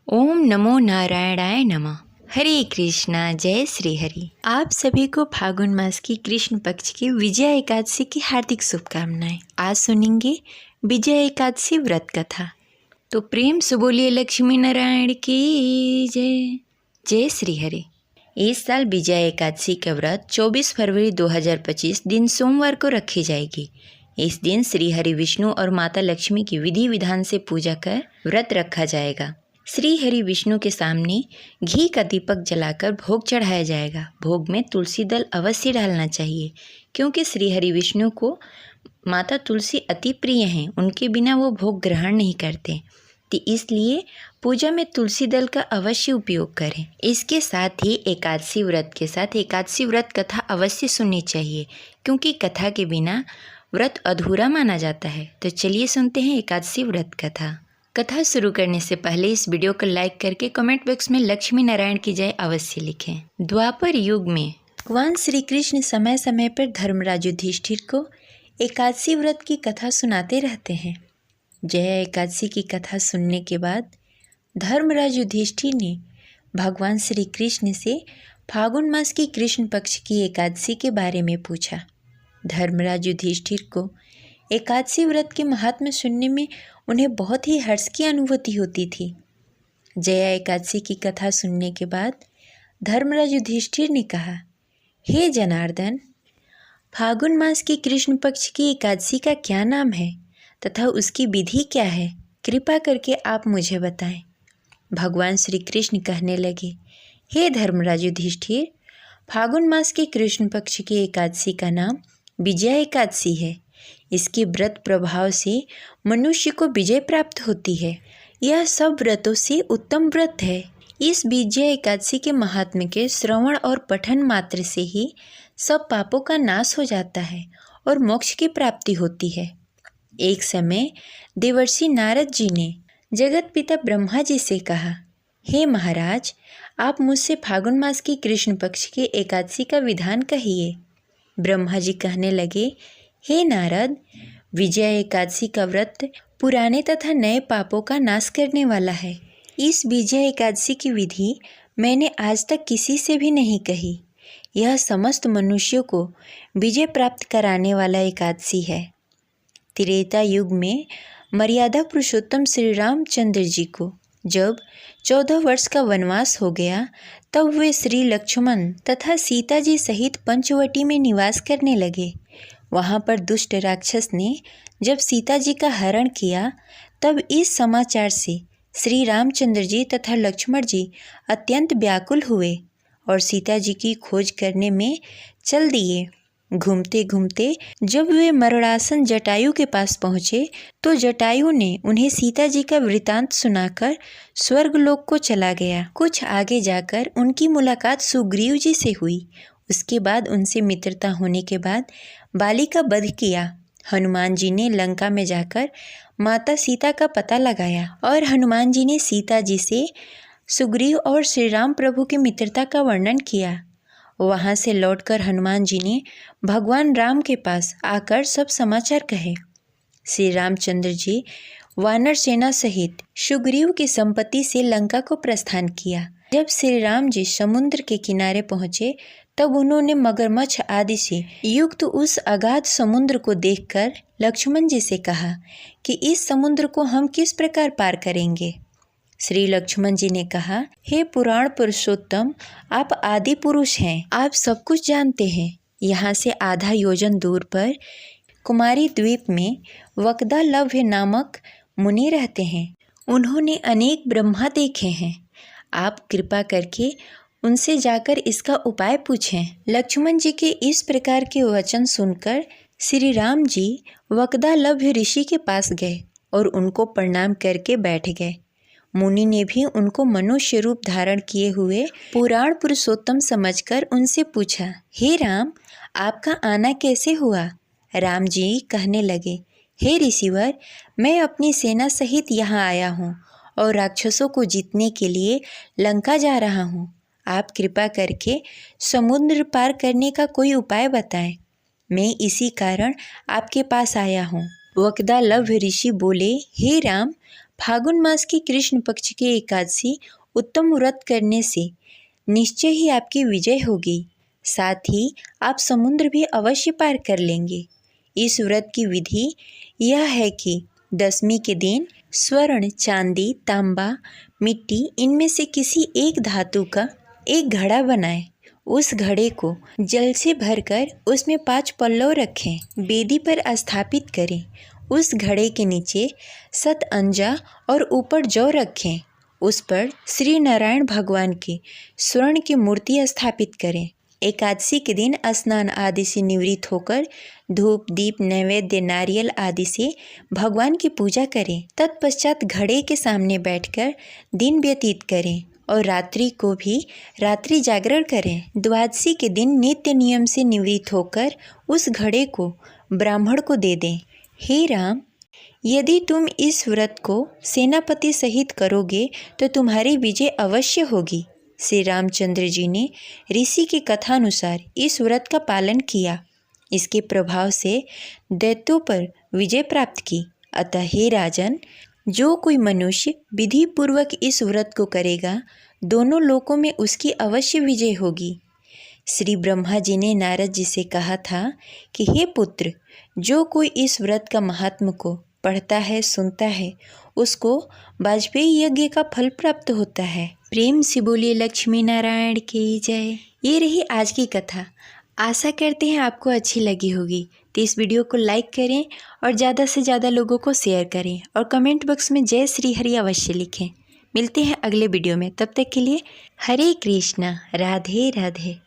ओम नमो नारायणाय नमः। हरे कृष्णा, जय श्री हरि। आप सभी को फागुन मास की कृष्ण पक्ष की विजया एकादशी की हार्दिक शुभकामनाएं। आज सुनेंगे विजया एकादशी व्रत कथा। तो प्रेम से बोलिए लक्ष्मी नारायण की जय। जय श्री हरि। इस साल विजया एकादशी का व्रत 24 फरवरी 2025 दिन सोमवार को रखी जाएगी। इस दिन श्री हरि विष्णु और माता लक्ष्मी की विधि विधान से पूजा कर व्रत रखा जाएगा। श्री हरि विष्णु के सामने घी का दीपक जलाकर भोग चढ़ाया जाएगा। भोग में तुलसी दल अवश्य डालना चाहिए, क्योंकि श्री हरि विष्णु को माता तुलसी अति प्रिय हैं। उनके बिना वो भोग ग्रहण नहीं करते, तो इसलिए पूजा में तुलसी दल का अवश्य उपयोग करें। इसके साथ ही एकादशी व्रत के साथ एकादशी व्रत कथा अवश्य सुननी चाहिए, क्योंकि कथा के बिना व्रत अधूरा माना जाता है। तो चलिए सुनते हैं एकादशी व्रत कथा। कथा शुरू करने से पहले इस वीडियो को लाइक करके कमेंट बॉक्स में लक्ष्मी नारायण की जय अवश्य लिखें। द्वापर युग में भगवान श्री कृष्ण समय समय पर धर्मराज युधिष्ठिर को एकादशी व्रत की कथा सुनाते रहते हैं। जया एकादशी की कथा सुनने के बाद धर्मराज युधिष्ठिर ने भगवान श्री कृष्ण से फागुन मास की कृष्ण पक्ष की एकादशी के बारे में पूछा। धर्मराज युधिष्ठिर को एकादशी व्रत के महात्म्य सुनने में उन्हें बहुत ही हर्ष की अनुभूति होती थी। जया एकादशी की कथा सुनने के बाद धर्मराज युधिष्ठिर ने कहा, हे जनार्दन, फागुन मास की कृष्ण पक्ष की एकादशी का क्या नाम है तथा उसकी विधि क्या है? कृपा करके आप मुझे बताएं। भगवान श्री कृष्ण कहने लगे, हे धर्मराज युधिष्ठिर, फागुन मास के कृष्ण पक्ष की एकादशी का नाम विजया एकादशी है। इसके व्रत प्रभाव से मनुष्य को विजय प्राप्त होती है। यह सब व्रतों से उत्तम व्रत है। इस विजया एकादशी के महात्म्य के श्रवण और पठन मात्र से ही सब पापों का नाश हो जाता है और मोक्ष की प्राप्ति होती है। एक समय देवर्षि नारद जी ने जगत पिता ब्रह्मा जी से कहा, हे महाराज, आप मुझसे फागुन मास की कृष्ण पक्ष की एकादशी का विधान कहिए। ब्रह्मा जी कहने लगे, हे नारद, विजया एकादशी का व्रत पुराने तथा नए पापों का नाश करने वाला है। इस विजया एकादशी की विधि मैंने आज तक किसी से भी नहीं कही। यह समस्त मनुष्यों को विजय प्राप्त कराने वाला एकादशी है। त्रेता युग में मर्यादा पुरुषोत्तम श्री रामचंद्र जी को जब 14 वर्ष का वनवास हो गया, तब वे श्री लक्ष्मण तथा सीता जी सहित पंचवटी में निवास करने लगे। वहाँ पर दुष्ट राक्षस ने जब सीता जी का हरण किया, तब इस समाचार से श्री रामचंद्र जी तथा लक्ष्मण जी अत्यंत व्याकुल हुए और सीता जी की खोज करने में चल दिए। घूमते घूमते जब वे मरणासन जटायु के पास पहुँचे, तो जटायु ने उन्हें सीता जी का वृतांत सुनाकर स्वर्गलोक को चला गया। कुछ आगे जाकर उनकी मुलाकात सुग्रीव जी से हुई। उसके बाद उनसे मित्रता होने के बाद बाली का वध किया। हनुमान जी ने लंका में जाकर माता सीता का पता लगाया और हनुमान जी ने सीता जी से सुग्रीव और श्री राम प्रभु की मित्रता का वर्णन किया। वहाँ से लौटकर हनुमान जी ने भगवान राम के पास आकर सब समाचार कहे। श्री रामचंद्र जी वानर सेना सहित सुग्रीव की संपत्ति से लंका को प्रस्थान किया। जब श्री राम जी समुद्र के किनारे पहुँचे, तब उन्होंने मगरमच्छ आदि से युक्त उस अगाध समुद्र को देखकर लक्ष्मण जी से कहा कि इस समुद्र को हम किस प्रकार पार करेंगे। श्री लक्ष्मण जी ने कहा, हे पुराण पुरुषोत्तम, आप आदि पुरुष हैं, आप सब कुछ जानते हैं। यहाँ से आधा योजन दूर पर कुमारी द्वीप में वक्दालभ्य नामक मुनि रहते हैं। उन्होंने अनेक ब्रह्मा देखे हैं। आप कृपा करके उनसे जाकर इसका उपाय पूछें। लक्ष्मण जी के इस प्रकार के वचन सुनकर श्री राम जी वक्दालभ्य ऋषि के पास गए और उनको प्रणाम करके बैठ गए। मुनि ने भी उनको मनुष्य रूप धारण किए हुए पुराण पुरुषोत्तम समझकर उनसे पूछा, हे राम, आपका आना कैसे हुआ? राम जी कहने लगे, हे ऋषिवर, मैं अपनी सेना सहित यहाँ आया हूँ और राक्षसों को जीतने के लिए लंका जा रहा हूँ। आप कृपा करके समुद्र पार करने का कोई उपाय बताएं। मैं इसी कारण आपके पास आया हूँ। वक्दालभ्य ऋषि बोले, हे राम, फागुन मास की कृष्ण पक्ष की एकादशी उत्तम व्रत करने से निश्चय ही आपकी विजय होगी। साथ ही आप समुद्र भी अवश्य पार कर लेंगे। इस व्रत की विधि यह है कि दशमी के दिन स्वर्ण, चांदी, तांबा, मिट्टी इनमें से किसी एक धातु का एक घड़ा बनाएं। उस घड़े को जल से भरकर उसमें 5 पल्लव रखें, वेदी पर स्थापित करें। उस घड़े के नीचे सतअंजा और ऊपर जौ रखें। उस पर श्री नारायण भगवान की स्वर्ण की मूर्ति स्थापित करें। एकादशी के दिन स्नान आदि से निवृत्त होकर धूप, दीप, नैवेद्य, नारियल आदि से भगवान की पूजा करें। तत्पश्चात घड़े के सामने बैठकर दिन व्यतीत करें और रात्रि को भी रात्रि जागरण करें। द्वादशी के दिन नित्य नियम से निवृत्त होकर उस घड़े को ब्राह्मण को दे दें। हे राम, यदि तुम इस व्रत को सेनापति सहित करोगे तो तुम्हारी विजय अवश्य होगी। श्री रामचंद्र जी ने ऋषि की कथानुसार इस व्रत का पालन किया। इसके प्रभाव से दैत्यों पर विजय प्राप्त की। अतः हे राजन, जो कोई मनुष्य विधि पूर्वक इस व्रत को करेगा, दोनों लोकों में उसकी अवश्य विजय होगी। श्री ब्रह्मा जी ने नारद जी से कहा था कि हे पुत्र, जो कोई इस व्रत का महात्म को पढ़ता है, सुनता है, उसको वाजपेयी यज्ञ का फल प्राप्त होता है। प्रेम से बोलिए लक्ष्मी नारायण की जय। ये रही आज की कथा। आशा करते हैं आपको अच्छी लगी होगी। तो इस वीडियो को लाइक करें और ज़्यादा से ज़्यादा लोगों को शेयर करें और कमेंट बॉक्स में जय श्री हरि अवश्य लिखें। मिलते हैं अगले वीडियो में। तब तक के लिए हरे कृष्णा, राधे राधे।